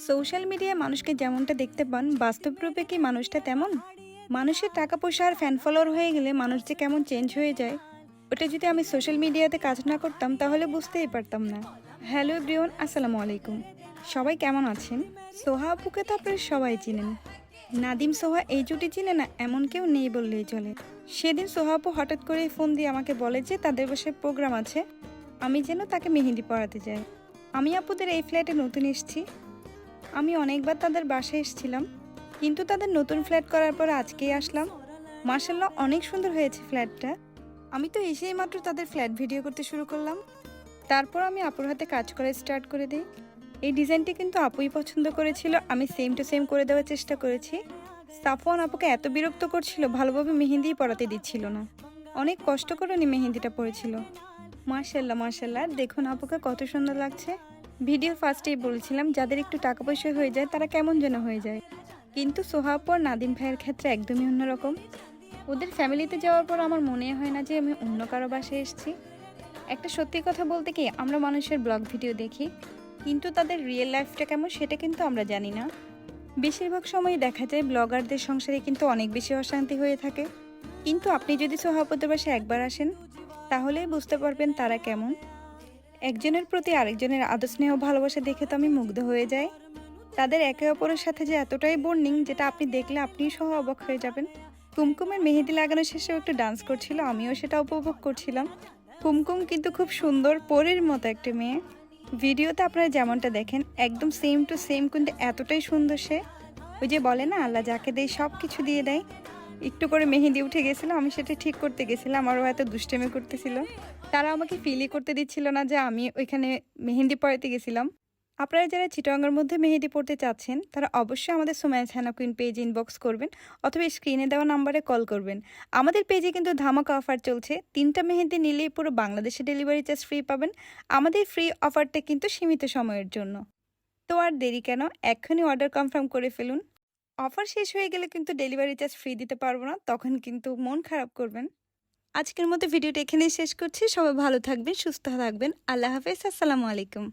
Social মিডিয়ায় মানুষকে যেমনটা দেখতে পান বাস্তব রূপে কি মানুষটা তেমন? মানুষের টাকা পয়সা আর ফ্যান ফলোয়ার হয়ে গেলে মানুষ যে কেমন চেঞ্জ হয়ে যায়, ওটা যদি আমি সোশ্যাল মিডিয়াতে কাজ না করতাম তাহলে বুঝতেই পারতাম না। হ্যালো এভরিওয়ান, আসসালামু আলাইকুম। সবাই কেমন আছেন? সোহা আপুকে তো আপনারা সবাই চিনেন। নাদিম সোহা এই জুটি চিনে না এমন কেউ নেই বললেই চলে। সেদিন সোহা আপু হঠাৎ করে ফোন দিয়ে আমাকে বলে যে তাদের বাসায় প্রোগ্রাম আছে, আমি যেন তাকে মেহেন্দি পরাতে যাই। আমি আপুদের এই ফ্ল্যাটে নতুন এসেছি। আমি অনেকবার তাদের বাসায় এসেছিলাম, কিন্তু তাদের নতুন ফ্ল্যাট করার পর আজকেই আসলাম। মার্শাল্লাহ, অনেক সুন্দর হয়েছে ফ্ল্যাটটা। আমি তো এসেই মাত্র তাদের ফ্ল্যাট ভিডিও করতে শুরু করলাম। তারপর আমি আপুর হাতে কাজ করা স্টার্ট করে দিই। এই ডিজাইনটি কিন্তু আপুই পছন্দ করেছিল, আমি সেম টু সেম করে দেওয়ার চেষ্টা করেছি। সাফওয়ান আপুকে এত বিরক্ত করছিল, ভালোভাবে মেহেন্দিই পরাতে দিচ্ছিল না। অনেক কষ্ট করে উনি মেহেন্দিটা পরেছিল। মার্শাল্লাহ মার্শাল্লাহ, দেখুন আপুকে কত সুন্দর লাগছে। ভিডিও ফার্স্টেই বলেছিলাম যাদের একটু টাকা পয়সা হয়ে যায় তারা কেমন যেন হয়ে যায়, কিন্তু সোহা আপু আর নাদিম ভাইয়ের ক্ষেত্রে একদমই অন্যরকম। ওদের ফ্যামিলিতে যাওয়ার পর আমার মনে হয় না যে আমি অন্য কারো বাসায় এসেছি। একটা সত্যি কথা বলতে কি, আমরা মানুষের ব্লগ ভিডিও দেখি, কিন্তু তাদের রিয়েল লাইফটা কেমন সেটা কিন্তু আমরা জানি না। বেশিরভাগ সময় দেখা যায় ব্লগারদের সংসারে কিন্তু অনেক বেশি অশান্তি হয়ে থাকে, কিন্তু আপনি যদি সোহা আপুদের বাসায় একবার আসেন তাহলেই বুঝতে পারবেন তারা কেমন। একজনের প্রতি আরেকজনের আদর স্নেহ ভালোবাসা দেখে তো আমি মুগ্ধ হয়ে যাই। তাদের একে অপরের সাথে যে এতটাই বন্ডিং, যেটা আপনি দেখলে আপনিই সহ অবাক হয়ে যাবেন। কুমকুমের মেহেদি লাগানো শেষেও একটু ডান্স করছিল, আমিও সেটা উপভোগ করছিলাম। কুমকুম কিন্তু খুব সুন্দর, পরীর মতো একটা মেয়ে। ভিডিওতে আপনারা যেমনটা দেখেন একদম সেম টু সেম, কিন্তু এতটাই সুন্দর সে। ওই যে বলে না, আল্লাহ যাকে দেয় সব কিছু দিয়ে দেয়। একটু করে মেহেদি উঠে গেছিল, আমি সেটা ঠিক করতে গেছিলাম, আরও এত দুষ্টেমি করতেছিল। তারা আমাকে ফিলই করতে দিচ্ছিল না যে আমি ওইখানে মেহেন্দি পড়াতে গেছিলাম। আপনারা যারা চিটাগাংয়ের মধ্যে মেহেদি পড়তে চাচ্ছেন তারা অবশ্যই আমাদের সুমাইয়া ছানা কুইন পেজ ইনবক্স করবেন, অথবা স্ক্রিনে দেওয়া নাম্বারে কল করবেন। আমাদের পেজে কিন্তু ধামাকা অফার চলছে, 3টা মেহেদি নিলেই পুরো বাংলাদেশে ডেলিভারি চার্জ ফ্রি পাবেন। আমাদের ফ্রি অফারটা কিন্তু সীমিত সময়ের জন্য। তো আর দেরি কেন, এক্ষুনি অর্ডার কনফার্ম করে ফেলুন। অফার শেষ হয়ে গেলে কিন্তু ডেলিভারি চার্জ ফ্রি দিতে পারবো না, তখন কিন্তু মন খারাপ করবেন। আজকের মতো ভিডিওটা এখানেই শেষ করছি। সবাই ভালো থাকবেন, সুস্থ থাকবেন। আল্লাহ হাফেজ, আসসালামু আলাইকুম।